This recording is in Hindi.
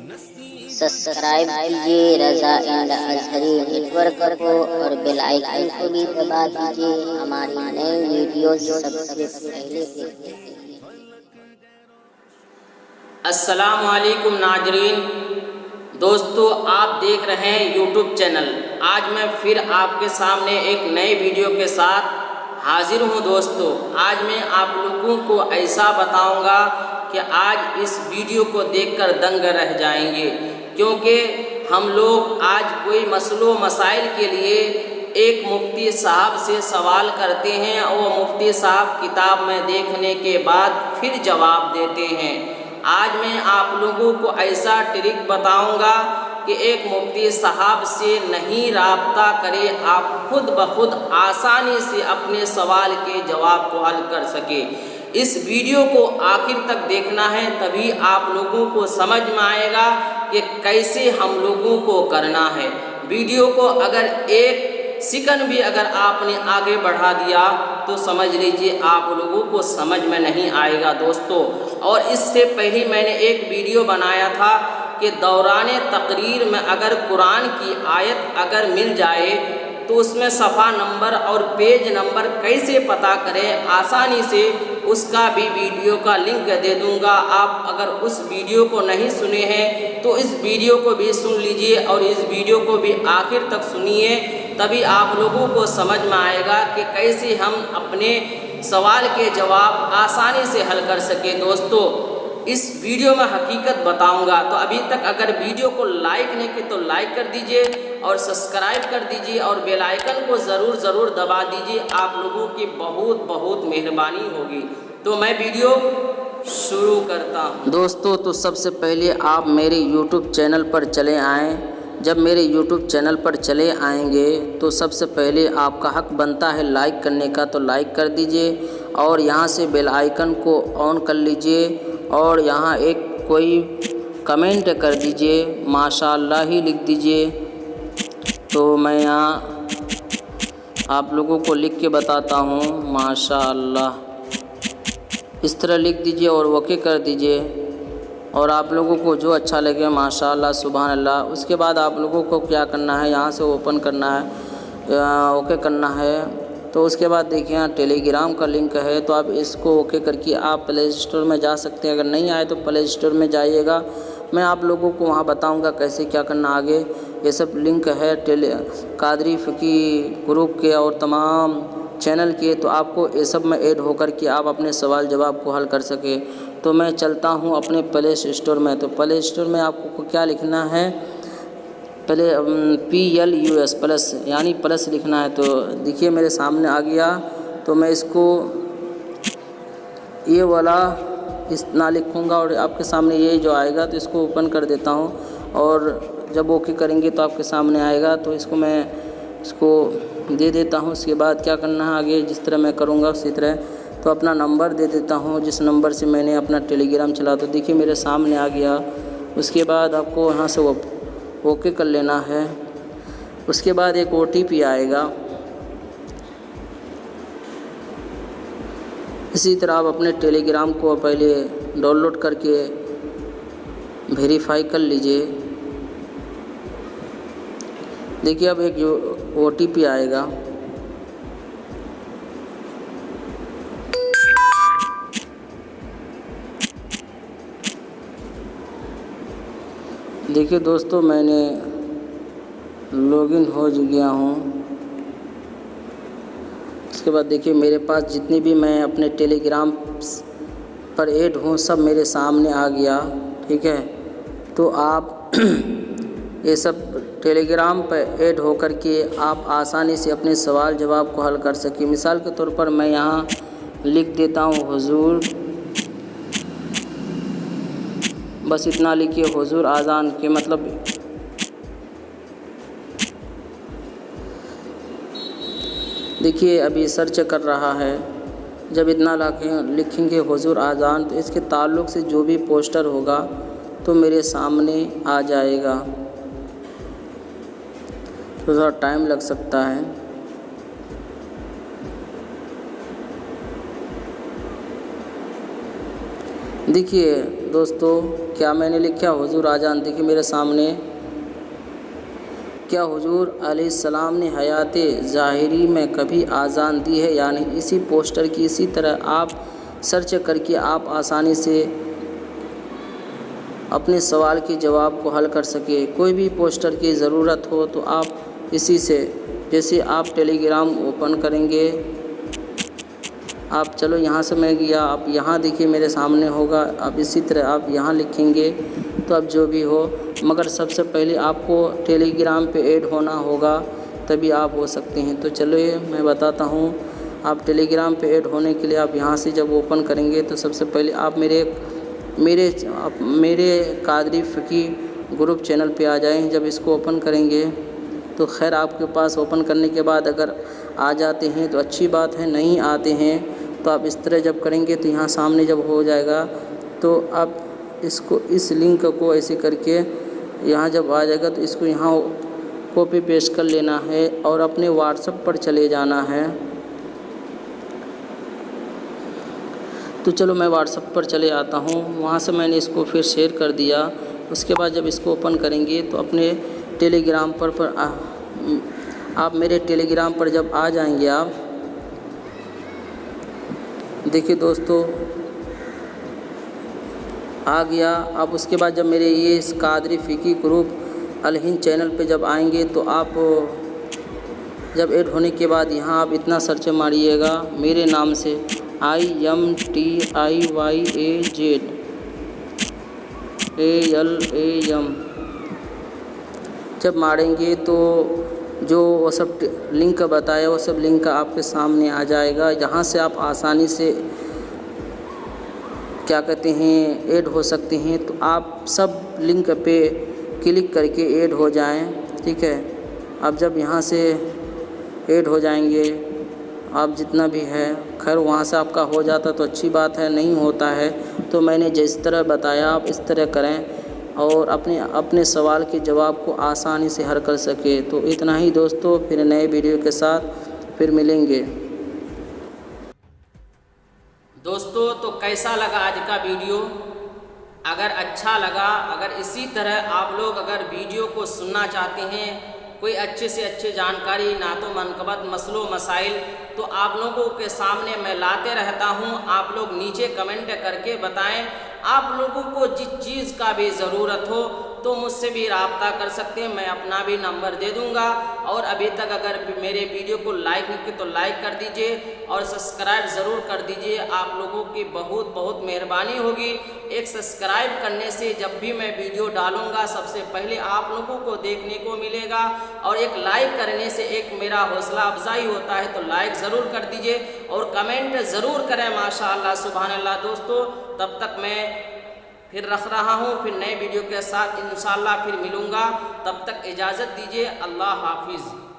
सब्सक्राइब कीजिए रज़ा इंड अज़हरी नेटवर्क को और बेल आइकन को भी दबा दीजिए हमारी नई वीडियो सबसे पहले देखने के लिए। अस्सलामु अलैकुम नाजरीन, दोस्तों आप देख रहे हैं यूट्यूब चैनल। आज मैं फिर आपके सामने एक नए वीडियो के साथ हाजिर हूँ। दोस्तों आज मैं आप लोगों को ऐसा बताऊंगा कि आज इस वीडियो को देखकर दंग रह जाएंगे, क्योंकि हम लोग आज कोई मसलों मसाइल के लिए एक मुफ्ती साहब से सवाल करते हैं और वो मुफ्ती साहब किताब में देखने के बाद फिर जवाब देते हैं। आज मैं आप लोगों को ऐसा ट्रिक बताऊंगा कि एक मुफ्ती साहब से नहीं राब्ता करें, आप खुद ब खुद आसानी से अपने सवाल के जवाब को हल कर सके। इस वीडियो को आखिर तक देखना है, तभी आप लोगों को समझ में आएगा कि कैसे हम लोगों को करना है। वीडियो को अगर एक सेकंड भी अगर आपने आगे बढ़ा दिया तो समझ लीजिए आप लोगों को समझ में नहीं आएगा दोस्तों। और इससे पहले मैंने एक वीडियो बनाया था कि दौराने तकरीर में अगर कुरान की आयत अगर मिल जाए तो उसमें सफ़ा नंबर और पेज नंबर कैसे पता करें आसानी से, उसका भी वीडियो का लिंक दे दूंगा। आप अगर उस वीडियो को नहीं सुने हैं तो इस वीडियो को भी सुन लीजिए और इस वीडियो को भी आखिर तक सुनिए, तभी आप लोगों को समझ में आएगा कि कैसे हम अपने सवाल के जवाब आसानी से हल कर सके। दोस्तों इस वीडियो में हकीकत बताऊंगा, तो अभी तक अगर वीडियो को लाइक नहीं किया तो लाइक कर दीजिए और सब्सक्राइब कर दीजिए और बेल आइकन को ज़रूर दबा दीजिए। आप लोगों की बहुत मेहरबानी होगी। तो मैं वीडियो शुरू करता हूँ। दोस्तों तो सबसे पहले आप मेरे YouTube चैनल पर चले आएँ। जब मेरे YouTube चैनल पर चले आएंगे तो सबसे पहले आपका हक बनता है लाइक करने का, तो लाइक कर दीजिए और यहाँ से बेल आइकन को ऑन कर लीजिए और यहाँ एक कोई कमेंट कर दीजिए, माशाअल्लाह ही लिख दीजिए। तो मैं यहाँ आप लोगों को लिख के बताता हूँ, माशाअल्लाह इस तरह लिख दीजिए और ओके कर दीजिए। और आप लोगों को जो अच्छा लगे माशाअल्लाह सुभान अल्लाह। उसके बाद आप लोगों को क्या करना है, यहाँ से ओपन करना है, ओके करना है। तो उसके बाद देखिए यहाँ टेलीग्राम का लिंक है, तो आप इसको ओके करके आप प्ले स्टोर में जा सकते हैं। अगर नहीं आए तो प्ले स्टोर में जाइएगा, मैं आप लोगों को वहाँ बताऊँगा कैसे क्या करना आगे। ये सब लिंक है कादरी फ़िकी ग्रुप के और तमाम चैनल के, तो आपको ये सब में ऐड होकर के आप अपने सवाल जवाब को हल कर सके। तो मैं चलता हूँ अपने प्ले स्टोर में। तो प्ले स्टोर में आपको क्या लिखना है, पहले PLUS प्लस यानी प्लस लिखना है। तो देखिए मेरे सामने आ गया, तो मैं इसको ये वाला इतना लिखूँगा और आपके सामने ये जो आएगा तो इसको ओपन कर देता हूँ। और जब ओके करेंगे तो आपके सामने आएगा, तो इसको मैं इसको दे देता हूँ। उसके बाद क्या करना है आगे, जिस तरह मैं करूँगा उसी तरह। तो अपना नंबर दे देता हूँ जिस नंबर से मैंने अपना टेलीग्राम चला। तो देखिए मेरे सामने आ गया। उसके बाद आपको यहाँ से ओके कर लेना है। उसके बाद एक OTP आएगा। इसी तरह आप अपने टेलीग्राम को पहले डाउनलोड करके वेरीफाई कर लीजिए। देखिए अब एक OTP आएगा। देखिए दोस्तों मैंने लॉगिन हो गया हूँ। उसके बाद देखिए मेरे पास जितने भी मैं अपने टेलीग्राम पर ऐड हूँ सब मेरे सामने आ गया, ठीक है। तो आप ये सब टेलीग्राम पर ऐड होकर के आप आसानी से अपने सवाल जवाब को हल कर सकें। मिसाल के तौर पर मैं यहाँ लिख देता हूँ हुजूर, बस इतना लिखिए हुजूर आज़ान के मतलब देखिए अभी सर्च कर रहा है। जब इतना लिखेंगे हुजूर आज़ान तो इसके ताल्लुक़ से जो भी पोस्टर होगा तो मेरे सामने आ जाएगा। तो थोड़ा टाइम लग सकता है। देखिए दोस्तों क्या मैंने लिखा हुजूर आजान, देखिए मेरे सामने, क्या हुजूर अलैहिस्सलाम ने हयात ज़ाहिरी में कभी आज़ान दी है या नहीं। इसी पोस्टर की इसी तरह आप सर्च करके आप आसानी से अपने सवाल के जवाब को हल कर सके। कोई भी पोस्टर की ज़रूरत हो तो आप इसी से, जैसे आप टेलीग्राम ओपन करेंगे, आप चलो यहाँ से मैं गया, आप यहाँ देखिए मेरे सामने होगा, आप इसी तरह आप यहाँ लिखेंगे तो अब जो भी हो, मगर सबसे पहले आपको टेलीग्राम पे ऐड होना होगा तभी आप हो सकते हैं। तो चलिए मैं बताता हूँ। आप टेलीग्राम पे ऐड होने के लिए आप यहाँ से जब ओपन करेंगे तो सबसे पहले आप मेरे कादरी फ़िकी ग्रुप चैनल पे आ जाएं। जब इसको ओपन करेंगे तो खैर आपके पास ओपन करने के बाद अगर आ जाते हैं तो अच्छी बात है, नहीं आते हैं तो आप इस तरह जब करेंगे तो यहाँ सामने जब हो जाएगा तो आप इसको, इस लिंक को ऐसे करके यहाँ जब आ जाएगा तो इसको यहाँ कॉपी पेस्ट कर लेना है और अपने व्हाट्सएप पर चले जाना है। तो चलो मैं व्हाट्सएप पर चले आता हूँ, वहाँ से मैंने इसको फिर शेयर कर दिया। उसके बाद जब इसको ओपन करेंगे तो अपने टेलीग्राम पर आप मेरे टेलीग्राम पर जब आ जाएंगे, आप देखिए दोस्तों आ गया। आप उसके बाद जब मेरे ये इस कादरी फ़िकी ग्रुप अल हिंद चैनल पे जब आएंगे तो आप जब ऐड होने के बाद यहाँ आप इतना सर्च मारिएगा मेरे नाम से, IMTIYAZALAM। जब मारेंगे तो जो वो सब लिंक बताया वो सब लिंक आपके सामने आ जाएगा। यहाँ से आप आसानी से क्या कहते हैं ऐड हो सकते हैं। तो आप सब लिंक पे क्लिक करके ऐड हो जाएं, ठीक है। अब जब यहाँ से ऐड हो जाएंगे आप जितना भी है, खैर वहाँ से आपका हो जाता तो अच्छी बात है, नहीं होता है तो मैंने जिस तरह बताया आप इस तरह करें और अपने सवाल के जवाब को आसानी से हल कर सके। तो इतना ही दोस्तों, फिर नए वीडियो के साथ फिर मिलेंगे। दोस्तों तो कैसा लगा आज का वीडियो? अगर अच्छा लगा, अगर इसी तरह आप लोग अगर वीडियो को सुनना चाहते हैं, कोई अच्छे से अच्छे जानकारी, नातो मनकबत, मसलो मसाइल तो आप लोगों के सामने मैं लाते रहता हूं। आप लोग नीचे कमेंट करके बताएं। आप लोगों को जिस चीज़ का भी ज़रूरत हो तो मुझसे भी राब्ता कर सकते हैं, मैं अपना भी नंबर दे दूंगा। और अभी तक अगर मेरे वीडियो को लाइक नहीं किया तो लाइक कर दीजिए और सब्सक्राइब ज़रूर कर दीजिए। आप लोगों की बहुत बहुत मेहरबानी होगी। एक सब्सक्राइब करने से जब भी मैं वीडियो डालूंगा सबसे पहले आप लोगों को देखने को मिलेगा, और एक लाइक करने से एक मेरा हौसला अफजाई होता है। तो लाइक ज़रूर कर दीजिए और कमेंट ज़रूर करें। माशाअल्लाह, सुभान अल्लाह। दोस्तों तब तक मैं फिर रख रहा हूँ, फिर नए वीडियो के साथ इंशाअल्लाह फिर मिलूँगा। तब तक इजाज़त दीजिए। अल्लाह हाफिज़।